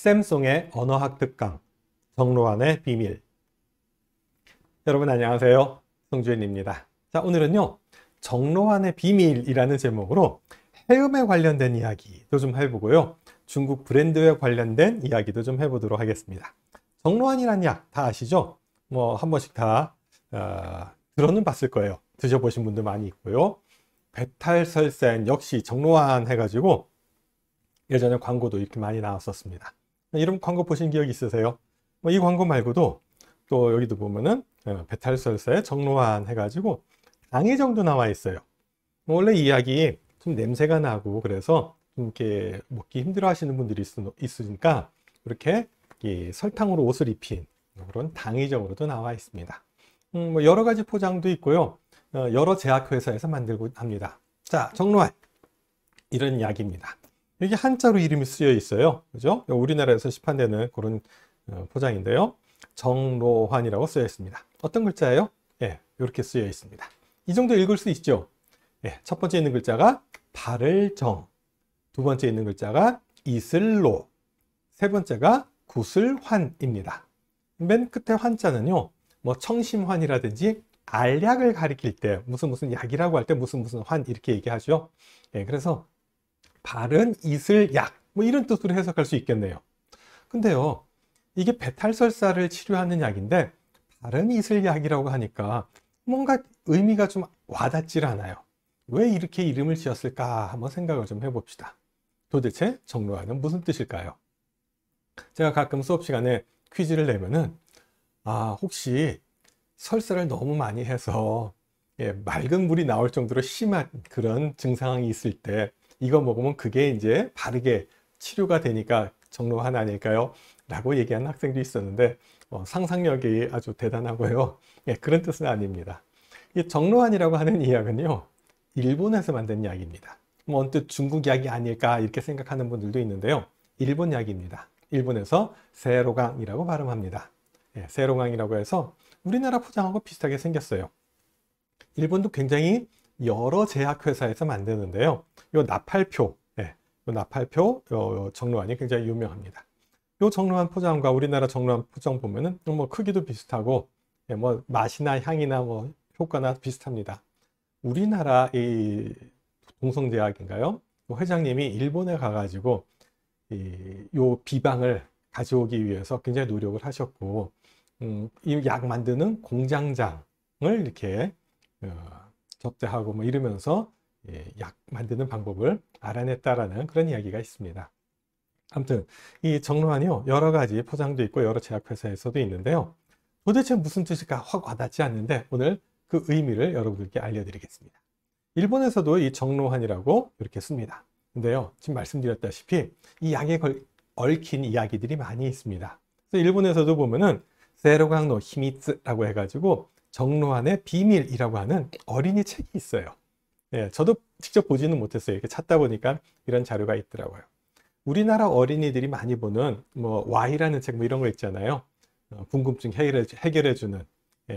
쌤송의 언어학 특강 정로환의 비밀. 여러분 안녕하세요. 송주현입니다. 자, 오늘은요 정로환의 비밀이라는 제목으로 해음에 관련된 이야기도 좀 해보고요, 중국 브랜드에 관련된 이야기도 좀 해보도록 하겠습니다. 정로환이라는 약 다 아시죠? 뭐 한 번씩 다 들어는 봤을 거예요. 드셔보신 분들 많이 있고요. 배탈설산 역시 정로환 해가지고 예전에 광고도 이렇게 많이 나왔었습니다. 이런 광고 보신 기억 있으세요? 이 광고 말고도 또 여기도 보면은 배탈설사에 정로환 해가지고 당의정도 나와 있어요. 원래 이 약이 좀 냄새가 나고 그래서 좀 이렇게 먹기 힘들어 하시는 분들이 있으니까 이렇게 설탕으로 옷을 입힌 그런 당의정으로도 나와 있습니다. 뭐 여러 가지 포장도 있고요. 여러 제약회사에서 만들고 합니다. 자, 정로환 이런 약입니다. 여기 한자로 이름이 쓰여 있어요. 그죠? 우리나라에서 시판되는 그런 포장인데요. 정로환이라고 쓰여 있습니다. 어떤 글자예요? 예, 이렇게 쓰여 있습니다. 이 정도 읽을 수 있죠? 예, 첫 번째 있는 글자가 발을 정, 두 번째 있는 글자가 이슬로, 세 번째가 구슬환입니다. 맨 끝에 환자는요, 뭐 청심환이라든지 알약을 가리킬 때 무슨 약이라고 할 때 무슨 환 이렇게 얘기하죠. 예, 그래서 바른 이슬약 뭐 이런 뜻으로 해석할 수 있겠네요. 근데요, 이게 배탈설사를 치료하는 약인데 바른 이슬약이라고 하니까 뭔가 의미가 좀 와닿질 않아요. 왜 이렇게 이름을 지었을까 한번 생각을 좀 해봅시다. 도대체 정로환은 무슨 뜻일까요? 제가 가끔 수업 시간에 퀴즈를 내면은 혹시 설사를 너무 많이 해서 맑은 물이 나올 정도로 심한 그런 증상이 있을 때 이거 먹으면 그게 이제 바르게 치료가 되니까 정로환 아닐까요? 라고 얘기하는 학생도 있었는데 상상력이 아주 대단하고요. 그런 뜻은 아닙니다. 이 정로환이라고 하는 이 약은요, 일본에서 만든 약입니다. 뭐 언뜻 중국 약이 아닐까 이렇게 생각하는 분들도 있는데요. 일본 약입니다. 일본에서 세로강이라고 발음합니다. 세로강이라고 해서 우리나라 포장하고 비슷하게 생겼어요. 일본도 굉장히 여러 제약회사에서 만드는데요. 요 나팔표, 요 나팔표 정로환이 굉장히 유명합니다. 요 정로환 포장과 우리나라 정로환 포장 보면은 뭐 크기도 비슷하고, 뭐 맛이나 향이나 뭐 효과나 비슷합니다. 우리나라 이 동성제약인가요? 회장님이 일본에 가가지고 요 비방을 가져오기 위해서 굉장히 노력을 하셨고, 이 약 만드는 공장장을 이렇게 접대하고 뭐 이러면서 약 만드는 방법을 알아냈다라는 그런 이야기가 있습니다. 아무튼 이 정로환이요, 여러 가지 포장도 있고 여러 제약회사에서도 있는데요. 도대체 무슨 뜻일까 확 와닿지 않는데 오늘 그 의미를 여러분들께 알려드리겠습니다. 일본에서도 이 정로환이라고 이렇게 씁니다. 근데요, 지금 말씀드렸다시피 이 약에 얽힌 이야기들이 많이 있습니다. 그래서 일본에서도 보면은 세로강노 히미츠라고 해가지고 정로환의 비밀이라고 하는 어린이 책이 있어요. 저도 직접 보지는 못했어요. 이렇게 찾다 보니까 이런 자료가 있더라고요. 우리나라 어린이들이 많이 보는 뭐 Y라는 책 뭐 이런 거 있잖아요. 궁금증 해결해주는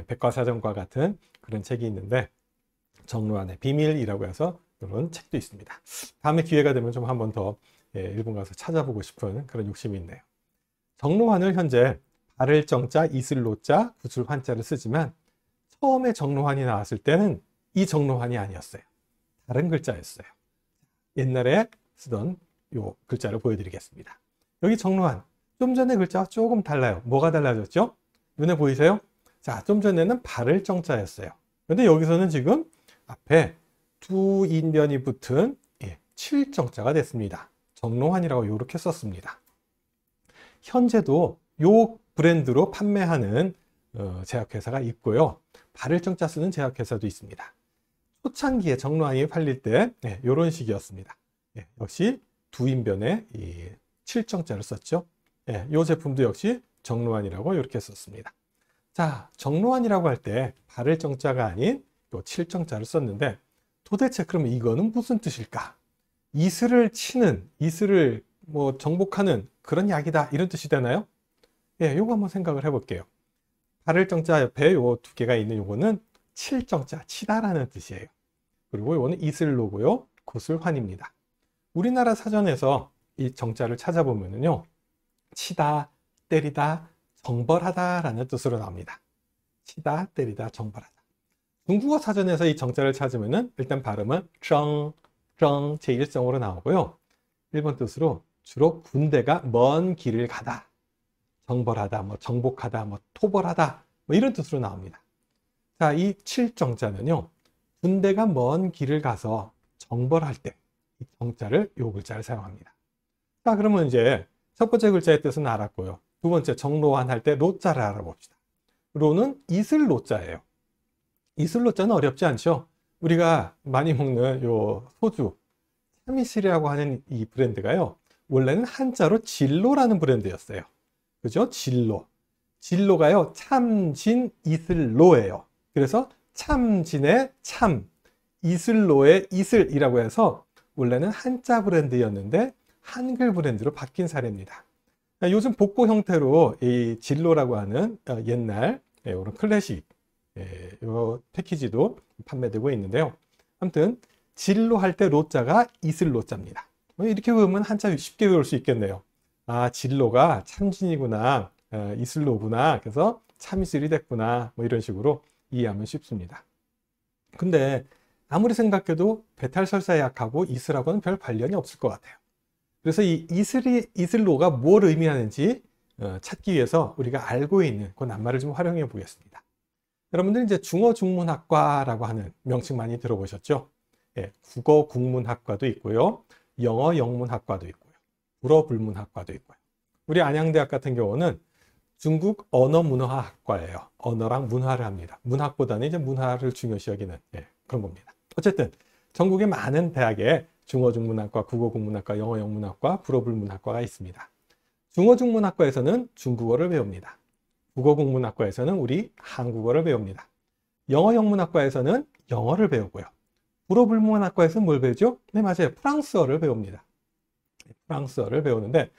백과사전과 같은 그런 책이 있는데 정로환의 비밀이라고 해서 이런 책도 있습니다. 다음에 기회가 되면 좀 한번 더 일본 가서 찾아보고 싶은 그런 욕심이 있네요. 정로환을 현재 발을 정자, 이슬로자, 구슬환자를 쓰지만 처음에 정로환이 나왔을 때는 이 정로환이 아니었어요. 다른 글자였어요. 옛날에 쓰던 요 글자를 보여드리겠습니다. 여기 정로환, 좀 전에 글자와 조금 달라요. 뭐가 달라졌죠? 눈에 보이세요? 자, 좀 전에는 발을 정자였어요. 그런데 여기서는 지금 앞에 두 인변이 붙은 칠정자가 됐습니다. 정로환이라고 이렇게 썼습니다. 현재도 요 브랜드로 판매하는 제약회사가 있고요. 발을 정자 쓰는 제약회사도 있습니다. 초창기에 정로환이 팔릴 때 이런 식이었습니다. 역시 두 인변에 이 칠정자를 썼죠. 이 제품도 역시 정로환이라고 이렇게 썼습니다. 자, 정로환이라고 할 때 발을 정자가 아닌 요 칠정자를 썼는데 도대체 그러면 이거는 무슨 뜻일까? 이슬을 치는, 이슬을 뭐 정복하는 그런 약이다 이런 뜻이 되나요? 요거 한번 생각을 해볼게요. 발을 정자 옆에 요 두 개가 있는 요거는 칠정자, 치다라는 뜻이에요. 그리고 요거는 이슬로고요, 구슬환입니다. 우리나라 사전에서 이 정자를 찾아보면요, 치다, 때리다, 정벌하다라는 뜻으로 나옵니다. 치다, 때리다, 정벌하다. 중국어 사전에서 이 정자를 찾으면은 일단 발음은 정, 제1정으로 나오고요. 일본 뜻으로 주로 군대가 먼 길을 가다, 정벌하다, 뭐 정복하다, 뭐 토벌하다, 뭐 이런 뜻으로 나옵니다. 자, 이 칠정자는요, 군대가 먼 길을 가서 정벌할 때 이 정자를 요 글자를 사용합니다. 자, 그러면 이제 첫 번째 글자의 뜻은 알았고요. 두 번째 정로한 할 때 로자를 알아봅시다. 로는 이슬 로자예요. 이슬 로자는 어렵지 않죠? 우리가 많이 먹는 요 소주 참이슬이라고 하는 이 브랜드가요, 원래는 한자로 진로라는 브랜드였어요. 그죠? 진로가요, 참진 이슬로예요. 그래서 참진의 참, 이슬로의 이슬이라고 해서 원래는 한자 브랜드였는데 한글 브랜드로 바뀐 사례입니다. 요즘 복고 형태로 이 진로라고 하는 옛날 이런 클래식 요 패키지도 판매되고 있는데요. 아무튼 진로 할 때 로자가 이슬로자입니다. 이렇게 보면 한자 쉽게 외울 수 있겠네요. 아, 진로가 참진이구나, 이슬로구나, 그래서 참이슬이 됐구나, 뭐 이런 식으로 이해하면 쉽습니다. 근데 아무리 생각해도 배탈설사약하고 이슬하고는 별 관련이 없을 것 같아요. 그래서 이 이슬로가 뭘 의미하는지 찾기 위해서 우리가 알고 있는 그 낱말을 좀 활용해 보겠습니다. 여러분들 이제 중어중문학과라고 하는 명칭 많이 들어보셨죠? 예, 국어국문학과도 있고요, 영어 영문학과도 있고요, 불어불문학과도 있고요. 우리 안양대학 같은 경우는 중국 언어문화학과예요. 언어랑 문화를 합니다. 문학보다는 이제 문화를 중요시 여기는 그런 겁니다. 어쨌든 전국의 많은 대학에 중어중문학과, 국어국문학과, 영어 영문학과, 불어불문학과가 있습니다. 중어중문학과에서는 중국어를 배웁니다. 국어국문학과에서는 우리 한국어를 배웁니다. 영어 영문학과에서는 영어를 배우고요. 불어불문학과에서는 뭘 배우죠? 네, 맞아요. 프랑스어를 배웁니다. 프랑스어를 배우는데,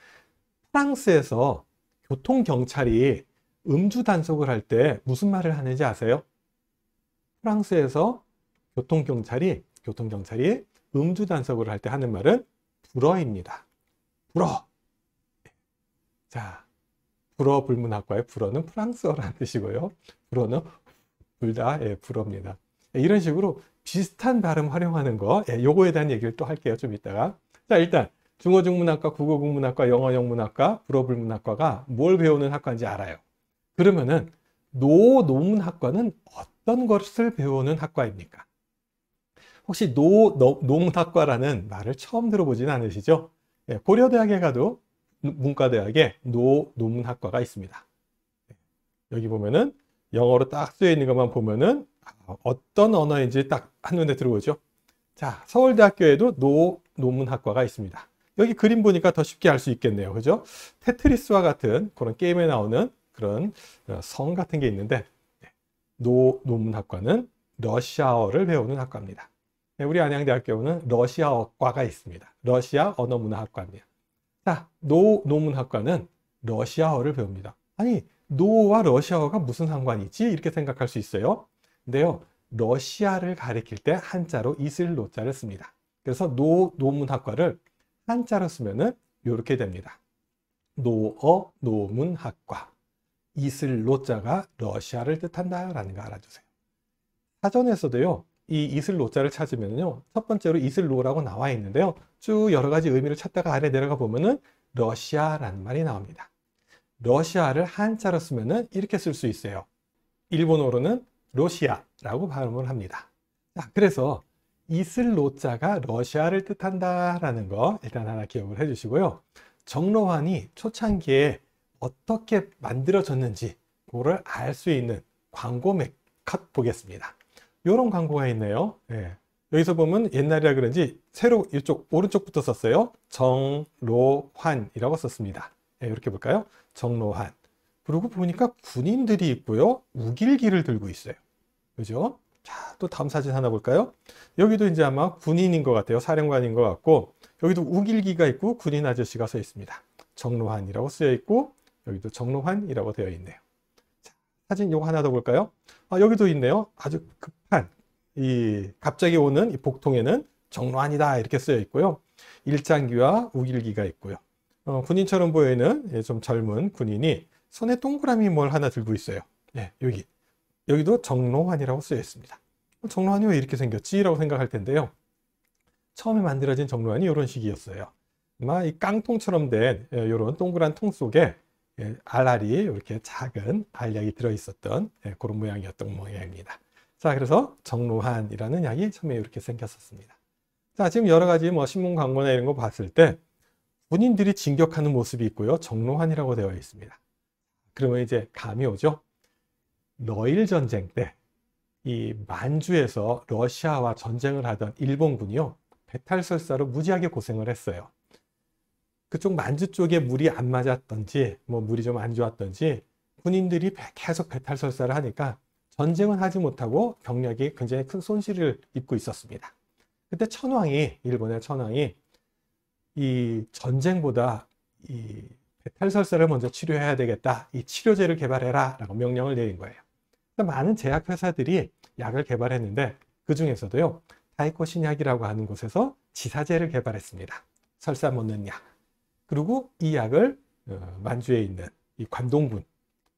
프랑스에서 교통경찰이 음주 단속을 할 때 무슨 말을 하는지 아세요? 프랑스에서 교통경찰이 음주 단속을 할 때 하는 말은 불어입니다. 불어. 자, 불어불문학과의 불어는 프랑스어라는 뜻이고요. 불어는 둘 다 불어입니다. 이런 식으로 비슷한 발음 활용하는 거, 요거에 대한 얘기를 또 할게요, 좀 이따가. 자, 일단 중어중문학과, 국어국문학과, 영어 영문학과, 불어불문학과가 뭘 배우는 학과인지 알아요. 그러면은 노문학과는 어떤 것을 배우는 학과입니까? 혹시 노문학과라는 말을 처음 들어보진 않으시죠? 고려대학에 가도 문과대학에 노문학과가 있습니다. 여기 보면은 영어로 딱 쓰여 있는 것만 보면은 어떤 언어인지 딱 한눈에 들어오죠. 자, 서울대학교에도 노문학과가 있습니다. 여기 그림 보니까 더 쉽게 알 수 있겠네요. 그죠? 테트리스와 같은 그런 게임에 나오는 그런 성 같은 게 있는데, 노문학과는 러시아어를 배우는 학과입니다. 우리 안양대학교는 러시아어과가 있습니다. 러시아 언어문화학과입니다. 자, 노문학과는 러시아어를 배웁니다. 아니, 노와 러시아어가 무슨 상관이 있지? 이렇게 생각할 수 있어요. 근데요, 러시아를 가리킬 때 한자로 이슬로자를 씁니다. 그래서 노문학과를 한자로 쓰면은 이렇게 됩니다. 노문학과. 이슬로자가 러시아를 뜻한다라는 거 알아주세요. 사전에서도요, 이 이슬로자를 찾으면요, 첫 번째로 이슬로라고 나와 있는데요, 쭉 여러 가지 의미를 찾다가 아래 내려가 보면은 러시아라는 말이 나옵니다. 러시아를 한자로 쓰면은 이렇게 쓸 수 있어요. 일본어로는 러시아라고 발음을 합니다. 자, 그래서 이슬로자가 러시아를 뜻한다라는 거 일단 하나 기억을 해주시고요. 정로환이 초창기에 어떻게 만들어졌는지 그거를 알 수 있는 광고 몇 컷 보겠습니다. 이런 광고가 있네요. 여기서 보면 옛날이라 그런지 새로 이쪽 오른쪽부터 썼어요. 정로환이라고 썼습니다. 이렇게 볼까요? 정로환. 그리고 보니까 군인들이 있고요, 우길기를 들고 있어요. 그죠? 자, 또 다음 사진 하나 볼까요? 여기도 이제 아마 군인인 것 같아요. 사령관인 것 같고, 여기도 우길기가 있고 군인 아저씨가 서 있습니다. 정로환이라고 쓰여 있고, 여기도 정로환이라고 되어 있네요. 자, 사진 요거 하나 더 볼까요? 여기도 있네요. 아주 급한 갑자기 오는 이 복통에는 정로환이다 이렇게 쓰여 있고요. 일장기와 우길기가 있고요. 군인처럼 보이는 좀 젊은 군인이 손에 동그라미 뭘 하나 들고 있어요. 여기도 정로환이라고 쓰여 있습니다. 정로환이 왜 이렇게 생겼지? 라고 생각할 텐데요. 처음에 만들어진 정로환이 이런 식이었어요. 아마 이 깡통처럼 된 이런 동그란 통 속에 알알이 이렇게 작은 알약이 들어있었던 그런 모양이었던 모양입니다. 자, 그래서 정로환이라는 약이 처음에 이렇게 생겼었습니다. 자, 지금 여러 가지 신문 광고나 이런 거 봤을 때 군인들이 진격하는 모습이 있고요. 정로환이라고 되어 있습니다. 그러면 이제 감이 오죠. 러일 전쟁 때 이 만주에서 러시아와 전쟁을 하던 일본군이요. 배탈설사로 무지하게 고생을 했어요. 그쪽 만주 쪽에 물이 안 맞았던지 물이 좀 안 좋았던지 군인들이 계속 배탈설사를 하니까 전쟁은 하지 못하고 병력이 굉장히 큰 손실을 입고 있었습니다. 그때 일본의 천황이 이 전쟁보다 이 배탈설사를 먼저 치료해야 되겠다. 이 치료제를 개발해라 라고 명령을 내린 거예요. 많은 제약회사들이 약을 개발했는데 그 중에서도요. 다이코 신약이라고 하는 곳에서 지사제를 개발했습니다. 설사 먹는 약. 그리고 이 약을 만주에 있는 이 관동군,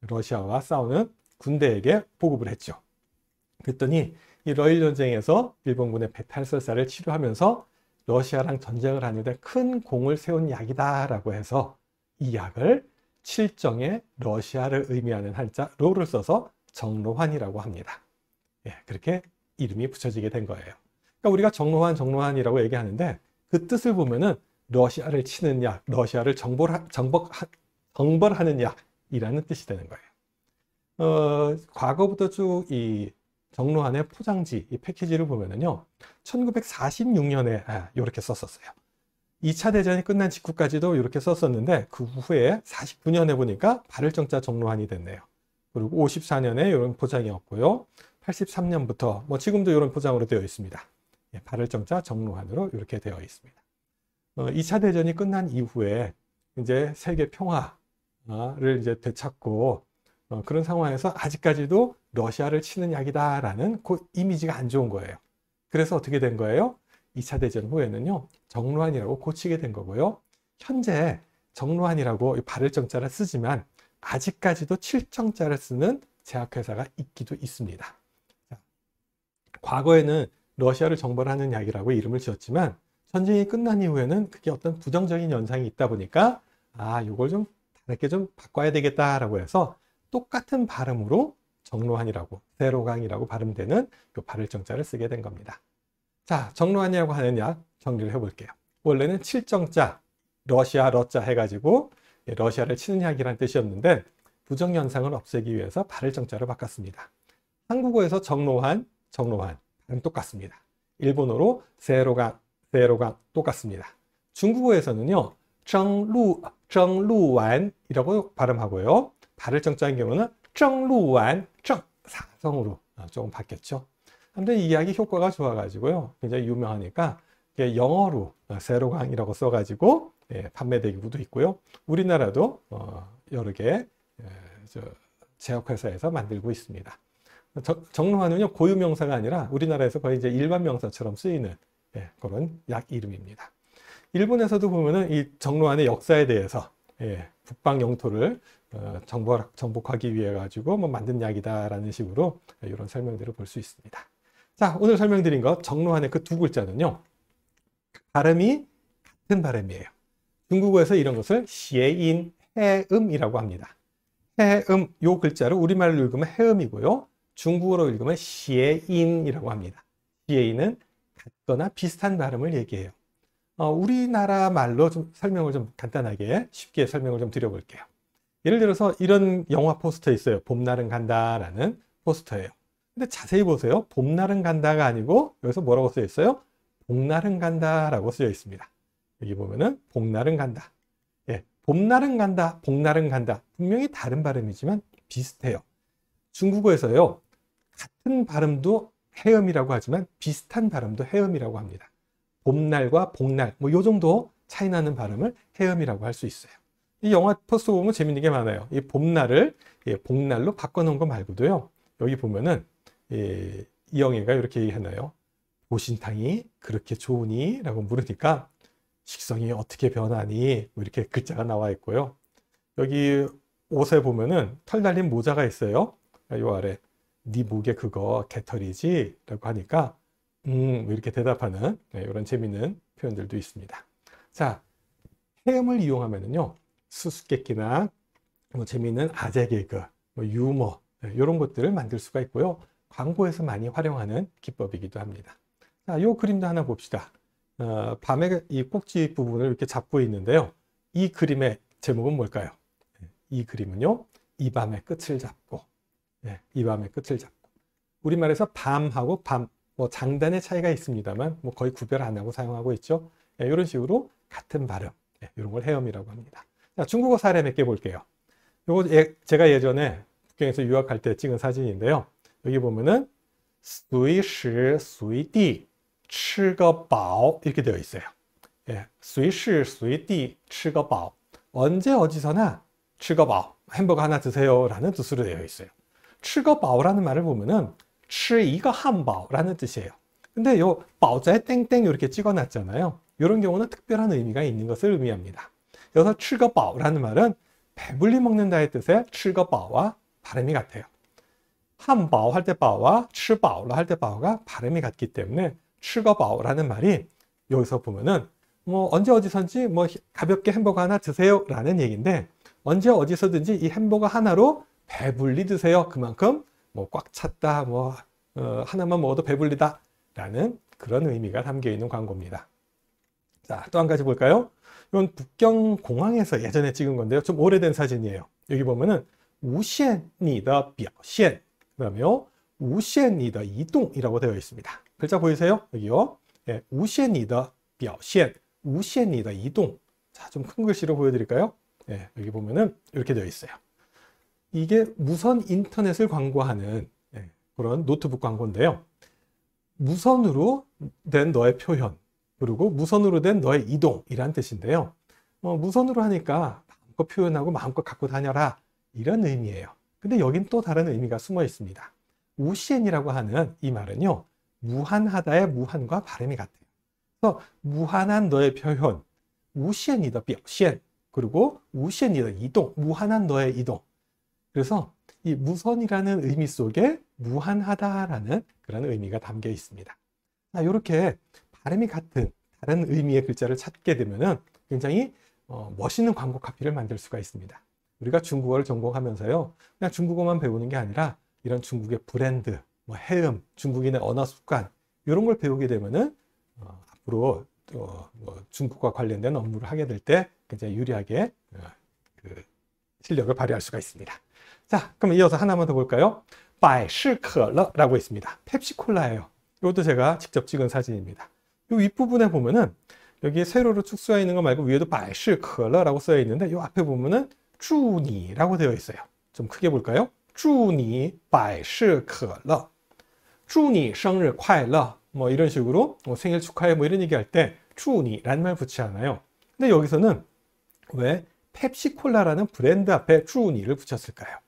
러시아와 싸우는 군대에게 보급을 했죠. 그랬더니 이 러일 전쟁에서 일본군의 배탈설사를 치료하면서 러시아랑 전쟁을 하는데 큰 공을 세운 약이다라고 해서 이 약을 칠정에 러시아를 의미하는 한자 로를 써서 정로환이라고 합니다. 그렇게 이름이 붙여지게 된 거예요. 그러니까 우리가 정로환이라고 얘기하는데 그 뜻을 보면은 러시아를 치는 약, 러시아를 정벌하는 약이라는 뜻이 되는 거예요. 과거부터 쭉 이 정로환의 포장지, 이 패키지를 보면은요, 1946년에 이렇게 썼었어요. 2차 대전이 끝난 직후까지도 이렇게 썼었는데 그 후에 49년에 보니까 발을정자 정로환이 됐네요. 그리고 54년에 이런 포장이었고요. 83년부터 지금도 이런 포장으로 되어 있습니다. 발을정자 정로환으로 이렇게 되어 있습니다. 2차 대전이 끝난 이후에 이제 세계 평화를 이제 되찾고 그런 상황에서 아직까지도 러시아를 치는 약이다라는 그 이미지가 안 좋은 거예요. 그래서 어떻게 된 거예요? 2차 대전 후에는요. 정로환이라고 고치게 된 거고요. 현재 정로환이라고 발을정자를 쓰지만 아직까지도 칠정자를 쓰는 제약회사가 있기도 있습니다. 자, 과거에는 러시아를 정벌하는 약이라고 이름을 지었지만 전쟁이 끝난 이후에는 그게 어떤 부정적인 현상이 있다 보니까 이걸 좀 다르게 좀 바꿔야 되겠다라고 해서 똑같은 발음으로 정로환이라고 세로강이라고 발음되는 이 발을정자를 쓰게 된 겁니다. 자, 정로환이라고 하는 약 정리를 해볼게요. 원래는 칠정자, 러시아 러자 해가지고 러시아를 치는 약이라는 뜻이었는데 부정현상을 없애기 위해서 발을정자로 바꿨습니다. 한국어에서 정로환 발음 똑같습니다. 일본어로 세로강 똑같습니다. 중국어에서는요. 정루완이라고 발음하고요. 발을정자인 경우는 정루완 사성으로 조금 바뀌었죠. 근데 이 약이 효과가 좋아가지고요. 굉장히 유명하니까 영어로 세로강이라고 써가지고 판매되기도 있고요. 우리나라도 여러 개 제약회사에서 만들고 있습니다. 정로환은요 고유명사가 아니라 우리나라에서 거의 이제 일반 명사처럼 쓰이는 그런 약 이름입니다. 일본에서도 보면은 이 정로환의 역사에 대해서 북방 영토를 정복하기 위해 가지고 만든 약이다라는 식으로 이런 설명들을 볼 수 있습니다. 자, 오늘 설명드린 것 정로환의 그 두 글자는요 발음이 같은 발음이에요. 중국어에서 이런 것을 시에인 해음이라고 합니다. 해음 요 글자를 우리말로 읽으면 해음이고요. 중국어로 읽으면 시에인이라고 합니다. 시에인은 같거나 비슷한 발음을 얘기해요. 우리나라 말로 좀 설명을 좀 간단하게 쉽게 설명을 좀 드려볼게요. 예를 들어서 이런 영화 포스터 있어요. 봄날은 간다라는 포스터예요. 근데 자세히 보세요. 봄날은 간다가 아니고 여기서 뭐라고 쓰여 있어요? 복날은 간다라고 쓰여 있습니다. 여기 보면은 복날은 간다. 봄날은 간다, 복날은 간다. 분명히 다른 발음이지만 비슷해요. 중국어에서요. 같은 발음도 해음이라고 하지만 비슷한 발음도 해음이라고 합니다. 봄날과 복날 요 정도 차이 나는 발음을 해음이라고 할 수 있어요. 이 영화 포스터 보면 재밌는 게 많아요. 이 봄날을 복날로 바꿔놓은 거 말고도요. 여기 보면은 이영애가 이렇게 얘기하나요? 보신탕이 그렇게 좋으니? 라고 물으니까 식성이 어떻게 변하니? 뭐 이렇게 글자가 나와 있고요. 여기 옷에 보면은 털 달린 모자가 있어요. 요 아래 네 목에 그거 개털이지? 라고 하니까 뭐 이렇게 대답하는 이런 재미있는 표현들도 있습니다. 자, 해음을 이용하면은요, 수수께끼나 뭐 재미있는 아재 개그, 뭐 유머 이런 것들을 만들 수가 있고요. 광고에서 많이 활용하는 기법이기도 합니다. 자, 요 그림도 하나 봅시다. 밤에 이 꼭지 부분을 이렇게 잡고 있는데요. 이 그림의 제목은 뭘까요? 이 그림은요, 이 밤의 끝을 잡고, 이 밤의 끝을 잡고. 우리말에서 밤하고 밤, 뭐 장단의 차이가 있습니다만, 뭐 거의 구별 안 하고 사용하고 있죠. 이런 식으로 같은 발음, 이런 걸 해음이라고 합니다. 자, 중국어 사례 몇 개 볼게요. 요거 제가 예전에 북경에서 유학할 때 찍은 사진인데요. 여기 보면은 随时随地吃个饱 이렇게 되어 있어요. 随时随地吃个饱 언제 어디서나 吃个饱 햄버거 하나 드세요 라는 뜻으로 되어 있어요. 吃个饱라는 말을 보면은 吃一个汉堡라는 뜻이에요. 근데 요 饱자에 땡땡 이렇게 찍어 놨잖아요. 이런 경우는 특별한 의미가 있는 것을 의미합니다. 여기서 吃个饱라는 말은 배불리 먹는다의 뜻의 吃个饱와 발음이 같아요. 한바오 할 때 바오와 吃饱了 할 때 바오가 발음이 같기 때문에 吃个饱라는 말이 여기서 보면은 뭐 언제 어디선지 뭐 가볍게 햄버거 하나 드세요 라는 얘기인데, 언제 어디서든지 이 햄버거 하나로 배불리 드세요. 그만큼 뭐 꽉 찼다, 뭐 하나만 먹어도 배불리다 라는 그런 의미가 담겨 있는 광고입니다. 자, 또 한 가지 볼까요? 이건 북경 공항에서 예전에 찍은 건데요. 좀 오래된 사진이에요. 여기 보면은 无限你的表现, 그다음에요 无限你的移动이라고 되어 있습니다. 글자 보이세요? 여기요. 无限你的表现, 无限你的移动. 자, 좀 큰 글씨로 보여드릴까요? 여기 보면은 이렇게 되어 있어요. 이게 무선 인터넷을 광고하는 그런 노트북 광고인데요. 무선으로 된 너의 표현, 그리고 무선으로 된 너의 이동이란 뜻인데요. 무선으로 하니까 마음껏 표현하고 마음껏 갖고 다녀라 이런 의미예요. 근데 여긴 또 다른 의미가 숨어 있습니다. 우시엔이라고 하는 이 말은요, 무한하다의 무한과 발음이 같아요. 그래서 무한한 너의 표현, 우시엔이더表现, 그리고 우시엔이더 이동, 무한한 너의 이동. 그래서 이 무선이라는 의미 속에 무한하다라는 그런 의미가 담겨 있습니다. 자, 이렇게 발음이 같은 다른 의미의 글자를 찾게 되면은 굉장히 멋있는 광고 카피를 만들 수가 있습니다. 우리가 중국어를 전공하면서요, 그냥 중국어만 배우는 게 아니라 이런 중국의 브랜드, 뭐 해음, 중국인의 언어 습관 이런 걸 배우게 되면은 앞으로 뭐 중국과 관련된 업무를 하게 될 때 굉장히 유리하게 그 실력을 발휘할 수가 있습니다. 자, 그럼 이어서 하나만 더 볼까요? 百事可乐라고 있습니다. 펩시콜라예요. 이것도 제가 직접 찍은 사진입니다. 이 윗부분에 보면은 여기 세로로 축 쏘여 있는 거 말고 위에도 百事可乐라고 써여 있는데 이 앞에 보면은 祝你라고 되어 있어요. 좀 크게 볼까요? 祝你百事可乐, 祝你生日快乐, 뭐 이런 식으로 생일 축하해 뭐 이런 얘기할 때 祝你라는 말 붙이지 않아요. 근데 여기서는 왜 펩시콜라라는 브랜드 앞에 祝你를 붙였을까요?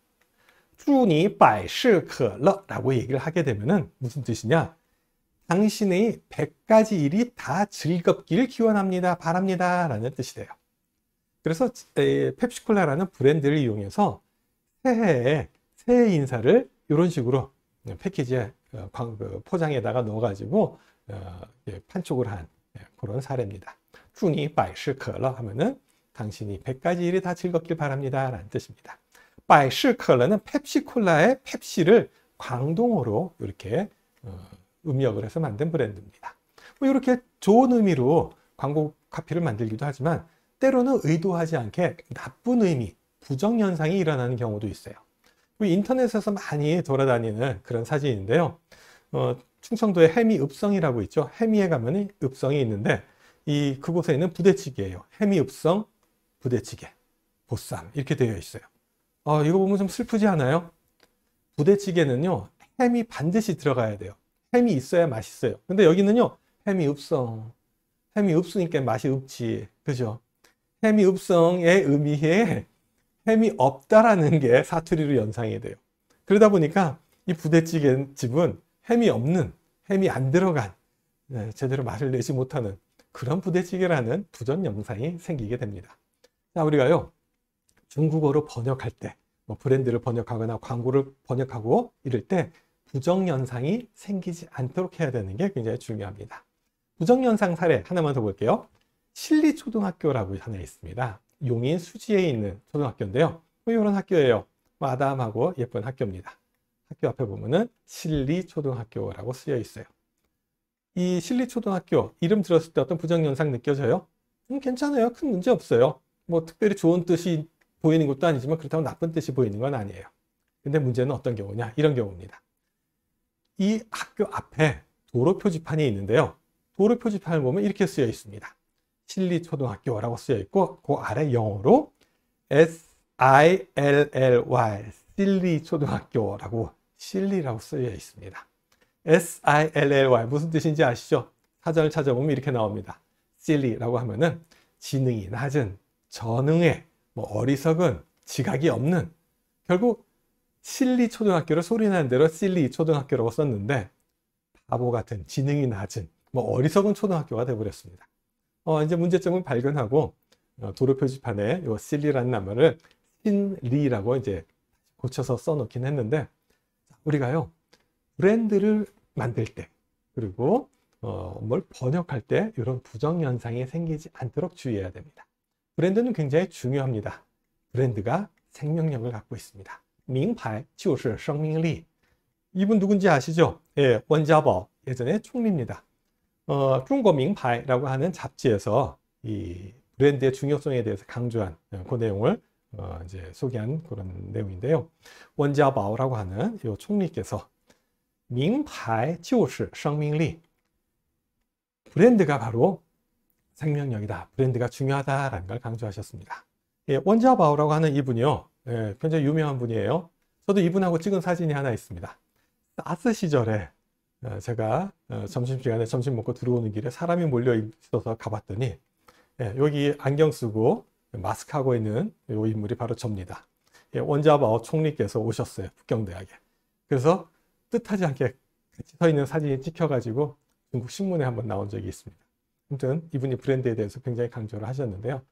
祝你百事可乐라고 얘기를 하게 되면은 무슨 뜻이냐? 당신의 100가지 일이 다 즐겁기를 기원합니다, 바랍니다 라는 뜻이 돼요. 그래서 펩시콜라라는 브랜드를 이용해서 새해 인사를 이런 식으로 패키지에 포장에다가 넣어가지고 판촉을 한 그런 사례입니다. 祝你百事可乐 하면은 당신이 100가지 일이 다 즐겁길 바랍니다 라는 뜻입니다. 百事可乐는 펩시콜라의 펩시를 광동어로 이렇게 음역을 해서 만든 브랜드입니다. 뭐 이렇게 좋은 의미로 광고 카피를 만들기도 하지만 때로는 의도하지 않게 나쁜 의미, 부정현상이 일어나는 경우도 있어요. 인터넷에서 많이 돌아다니는 그런 사진인데요. 충청도에 해미읍성이라고 있죠. 해미에 가면 읍성이 있는데 그곳에 있는 부대찌개예요. 해미읍성 부대찌개, 보쌈 이렇게 되어 있어요. 이거 보면 좀 슬프지 않아요? 부대찌개는요, 햄이 반드시 들어가야 돼요. 햄이 있어야 맛있어요. 근데 여기는요, 햄이 없어. 햄이 없으니까 맛이 없지. 그죠? 햄이 없성의 의미에 햄이 없다라는 게 사투리로 연상이 돼요. 그러다 보니까 이 부대찌개 집은 햄이 없는, 햄이 안 들어간, 제대로 맛을 내지 못하는 그런 부대찌개라는 부정 현상이 생기게 됩니다. 자, 우리가요, 중국어로 번역할 때, 뭐 브랜드를 번역하거나 광고를 번역하고 이럴 때 부정 현상이 생기지 않도록 해야 되는 게 굉장히 중요합니다. 부정 현상 사례 하나만 더 볼게요. 신리초등학교라고 하나 있습니다. 용인 수지에 있는 초등학교인데요. 이런 학교예요. 아담하고 예쁜 학교입니다. 학교 앞에 보면은 신리초등학교라고 쓰여 있어요. 이 신리초등학교 이름 들었을 때 어떤 부정현상 느껴져요? 괜찮아요. 큰 문제 없어요. 뭐 특별히 좋은 뜻이 보이는 것도 아니지만 그렇다고 나쁜 뜻이 보이는 건 아니에요. 근데 문제는 어떤 경우냐? 이런 경우입니다. 이 학교 앞에 도로 표지판이 있는데요. 도로 표지판을 보면 이렇게 쓰여 있습니다. 신리초등학교라고 쓰여 있고 그 아래 영어로 SILLY 신리초등학교라고 실리라고 쓰여 있습니다. SILLY 무슨 뜻인지 아시죠? 사전을 찾아보면 이렇게 나옵니다. silly라고 하면은 지능이 낮은, 전응의, 뭐 어리석은, 지각이 없는, 결국 신리초등학교를 소리나는 대로 신리초등학교라고 썼는데 바보 같은, 지능이 낮은, 뭐 어리석은 초등학교가 되어버렸습니다. 이제 문제점을 발견하고 도로 표지판에 이 silly라는 단어를 신리라고 이제 고쳐서 써놓긴 했는데, 우리가요 브랜드를 만들 때 그리고 뭘 번역할 때 이런 부정 현상이 생기지 않도록 주의해야 됩니다. 브랜드는 굉장히 중요합니다. 브랜드가 생명력을 갖고 있습니다. 名牌就是生命力. 이분 누군지 아시죠? 예, 원자보 예전에 총리입니다. 중국名牌라고 하는 잡지에서 이 브랜드의 중요성에 대해서 강조한 그 내용을 이제 소개한 그런 내용인데요. 원자보라고 하는 이 총리께서 名牌就是生命力. 브랜드가 바로 생명력이다. 브랜드가 중요하다라는 걸 강조하셨습니다. 예, 원자보라고 하는 이분이요. 예, 굉장히 유명한 분이에요. 저도 이분하고 찍은 사진이 하나 있습니다. 사스 시절에 제가 점심시간에 점심 먹고 들어오는 길에 사람이 몰려 있어서 가봤더니 예, 여기 안경 쓰고 마스크하고 있는 이 인물이 바로 접니다. 예, 원자보 총리께서 오셨어요. 북경대학에. 그래서 뜻하지 않게 같이 서 있는 사진이 찍혀가지고 중국 신문에 한번 나온 적이 있습니다. 아무튼 이분이 브랜드에 대해서 굉장히 강조를 하셨는데요.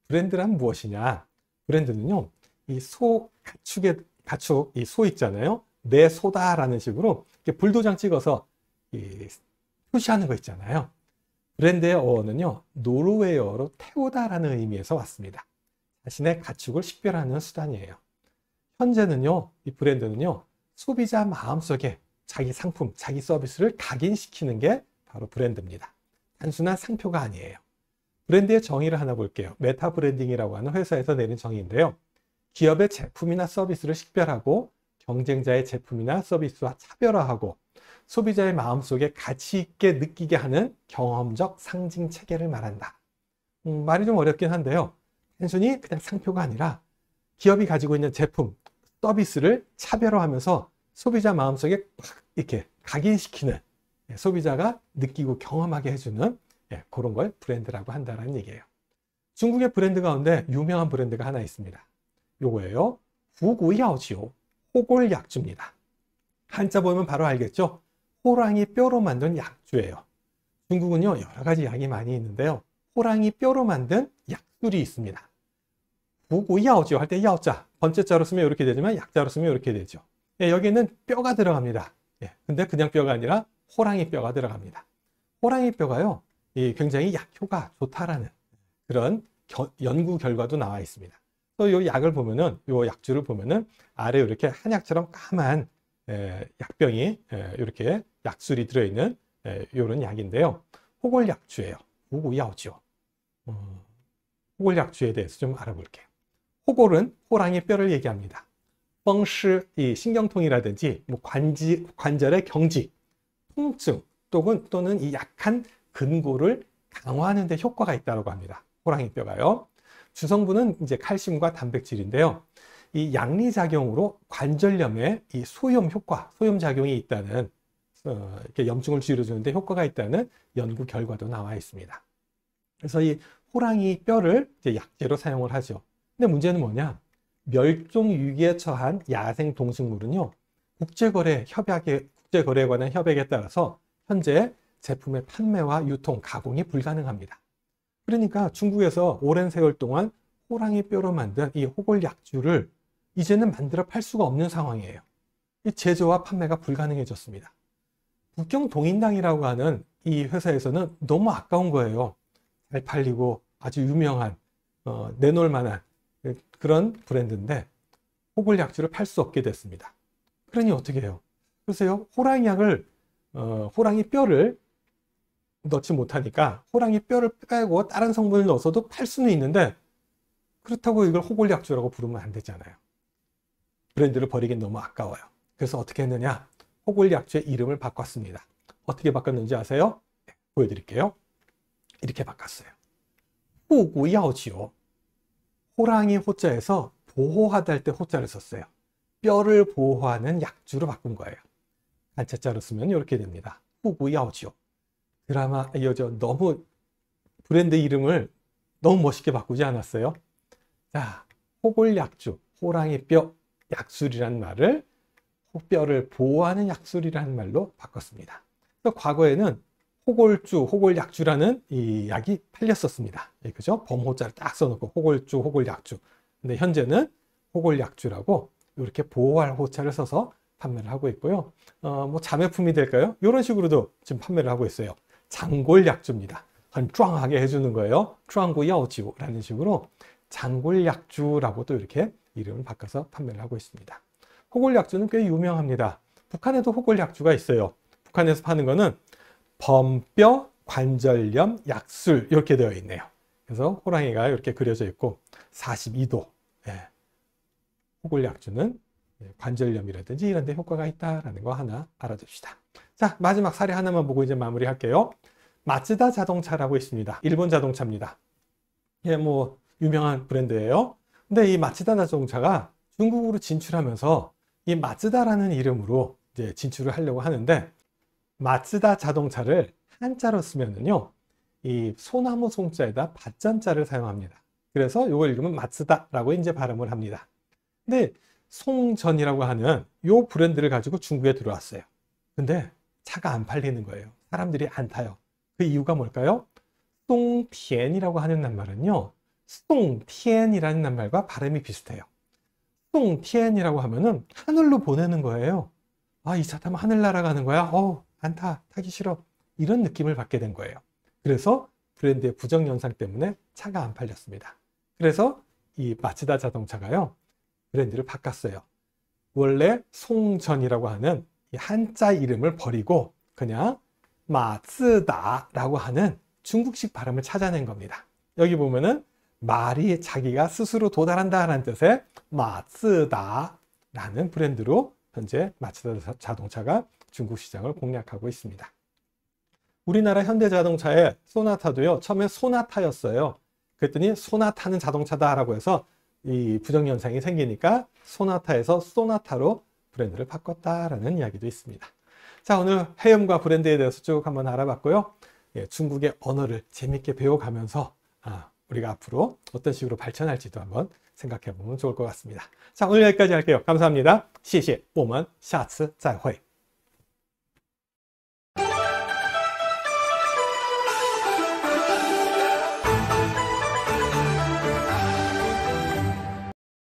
브랜드란 무엇이냐? 브랜드는요, 이 가축, 이 소 있잖아요. 내 소다라는 식으로 이렇게 불도장 찍어서 표시하는 거 있잖아요. 브랜드의 어원은요, 노르웨이어로 태우다라는 의미에서 왔습니다. 자신의 가축을 식별하는 수단이에요. 현재는요, 이 브랜드는요, 소비자 마음속에 자기 상품, 자기 서비스를 각인시키는 게 바로 브랜드입니다. 단순한 상표가 아니에요. 브랜드의 정의를 하나 볼게요. 메타 브랜딩이라고 하는 회사에서 내린 정의인데요. 기업의 제품이나 서비스를 식별하고 경쟁자의 제품이나 서비스와 차별화하고 소비자의 마음속에 가치 있게 느끼게 하는 경험적 상징 체계를 말한다. 말이 좀 어렵긴 한데요. 단순히 그냥 상표가 아니라 기업이 가지고 있는 제품, 서비스를 차별화하면서 소비자 마음속에 이렇게 각인시키는, 소비자가 느끼고 경험하게 해주는 그런 걸 브랜드라고 한다는 얘기예요. 중국의 브랜드 가운데 유명한 브랜드가 하나 있습니다. 요거예요. 후구야오지오, 호골 약주입니다. 한자 보면 바로 알겠죠? 호랑이 뼈로 만든 약주예요. 중국은요, 여러 가지 약이 많이 있는데요. 호랑이 뼈로 만든 약술이 있습니다. 후구야오지오 할 때 야오자, 번째자로 쓰면 이렇게 되지만 약자로 쓰면 이렇게 되죠. 여기는 뼈가 들어갑니다. 근데 그냥 뼈가 아니라 호랑이 뼈가 들어갑니다. 호랑이 뼈가요, 굉장히 약효가 좋다라는 그런 연구 결과도 나와 있습니다. 또 이 약을 보면은, 이 약주를 보면은 아래 이렇게 한약처럼 까만 약병이 이렇게 약술이 들어있는 이런 약인데요. 호골약주예요. 호구야오지오. 호골약주에 대해서 좀 알아볼게요. 호골은 호랑이 뼈를 얘기합니다. 뻥시, 이 신경통이라든지 뭐 관절의 경직, 통증 또는 이 약한 근골을 강화하는 데 효과가 있다고 합니다. 호랑이 뼈가요. 주성분은 이제 칼슘과 단백질인데요. 이 양리작용으로 관절염에 이 소염 작용이 있다는, 이렇게 염증을 줄여주는데 효과가 있다는 연구 결과도 나와 있습니다. 그래서 이 호랑이 뼈를 이제 약재로 사용을 하죠. 근데 문제는 뭐냐? 멸종 위기에 처한 야생 동식물은요, 국제거래에 관한 협약에 따라서 현재 제품의 판매와 유통, 가공이 불가능합니다. 그러니까 중국에서 오랜 세월 동안 호랑이 뼈로 만든 이 호골 약주를 이제는 만들어 팔 수가 없는 상황이에요. 이 제조와 판매가 불가능해졌습니다. 북경 동인당이라고 하는 이 회사에서는 너무 아까운 거예요. 잘 팔리고 아주 유명한 내놓을 만한 그런 브랜드인데 호골 약주를 팔 수 없게 됐습니다. 그러니 어떻게 해요? 그래서요, 호랑이 뼈를 넣지 못하니까 호랑이 뼈를 빼고 다른 성분을 넣어서도 팔 수는 있는데 그렇다고 이걸 호골 약주라고 부르면 안 되잖아요. 브랜드를 버리긴 너무 아까워요. 그래서 어떻게 했느냐? 호골 약주의 이름을 바꿨습니다. 어떻게 바꿨는지 아세요? 네, 보여드릴게요. 이렇게 바꿨어요. 후구야오지요. 호랑이 호자에서 보호하다 할 때 호자를 썼어요. 뼈를 보호하는 약주로 바꾼 거예요. 한자자로 쓰면 이렇게 됩니다. 후구야오지요. 드라마 너무 브랜드 이름을 너무 멋있게 바꾸지 않았어요? 자, 호골 약주, 호랑이 뼈 약술이라는 말을 뼈를 보호하는 약술이라는 말로 바꿨습니다. 그래서 과거에는 호골주, 호골약주라는 이 약이 팔렸었습니다. 그죠? 범호자를 딱 써놓고 호골주, 호골약주. 근데 현재는 호골약주라고 이렇게 보호할 호자를 써서 판매를 하고 있고요. 뭐 자매품이 될까요? 이런 식으로도 지금 판매를 하고 있어요. 장골약주입니다. 한 壮하게 해주는 거예요. 壮구야오지라는 식으로 장골약주라고 또 이렇게 이름을 바꿔서 판매를 하고 있습니다. 호골약주는 꽤 유명합니다. 북한에도 호골약주가 있어요. 북한에서 파는 거는 범뼈 관절염 약술 이렇게 되어 있네요. 그래서 호랑이가 이렇게 그려져 있고 42도 호골약주는 관절염이라든지 이런 데 효과가 있다라는 거 하나 알아둡시다. 자, 마지막 사례 하나만 보고 이제 마무리할게요. 마츠다 자동차라고 있습니다. 일본 자동차입니다. 뭐 유명한 브랜드예요. 근데 이 마츠다 자동차가 중국으로 진출하면서 이 마츠다라는 이름으로 이제 진출을 하려고 하는데 마츠다 자동차를 한자로 쓰면은요, 이 소나무 송자에다 밭전자를 사용합니다. 그래서 이걸 읽으면 마츠다라고 이제 발음을 합니다. 근데 송전이라로 하는 이 브랜드를 가지고 중국에 들어왔어요. 근데 차가 안 팔리는 거예요. 사람들이 안 타요. 그 이유가 뭘까요? 송티엔이라고 하는 낱말은요, 송티엔이라는 낱말과 발음이 비슷해요. 송티엔이라고 하면은 하늘로 보내는 거예요. 아, 이 차 타면 하늘 날아가는 거야? 안 타, 타기 싫어. 이런 느낌을 받게 된 거예요. 그래서 브랜드의 부정연상 때문에 차가 안 팔렸습니다. 그래서 이 마츠다 자동차가요, 브랜드를 바꿨어요. 원래 송전이라고 하는 이 한자 이름을 버리고 그냥 마츠다라고 하는 중국식 발음을 찾아낸 겁니다. 여기 보면은 말이 자기가 스스로 도달한다라는 뜻의 마츠다라는 브랜드로 현재 마츠다 자동차가 중국 시장을 공략하고 있습니다. 우리나라 현대자동차의 소나타도요, 처음에 소나타였어요. 그랬더니 소나타는 자동차다라고 해서 이 부정연상이 생기니까 소나타에서 소나타로 브랜드를 바꿨다라는 이야기도 있습니다. 자, 오늘 해음과 브랜드에 대해서 쭉 한번 알아봤고요. 중국의 언어를 재밌게 배워가면서 우리가 앞으로 어떤 식으로 발전할지도 한번 생각해 보면 좋을 것 같습니다. 자, 오늘 여기까지 할게요. 감사합니다. 谢谢，我们下次再会。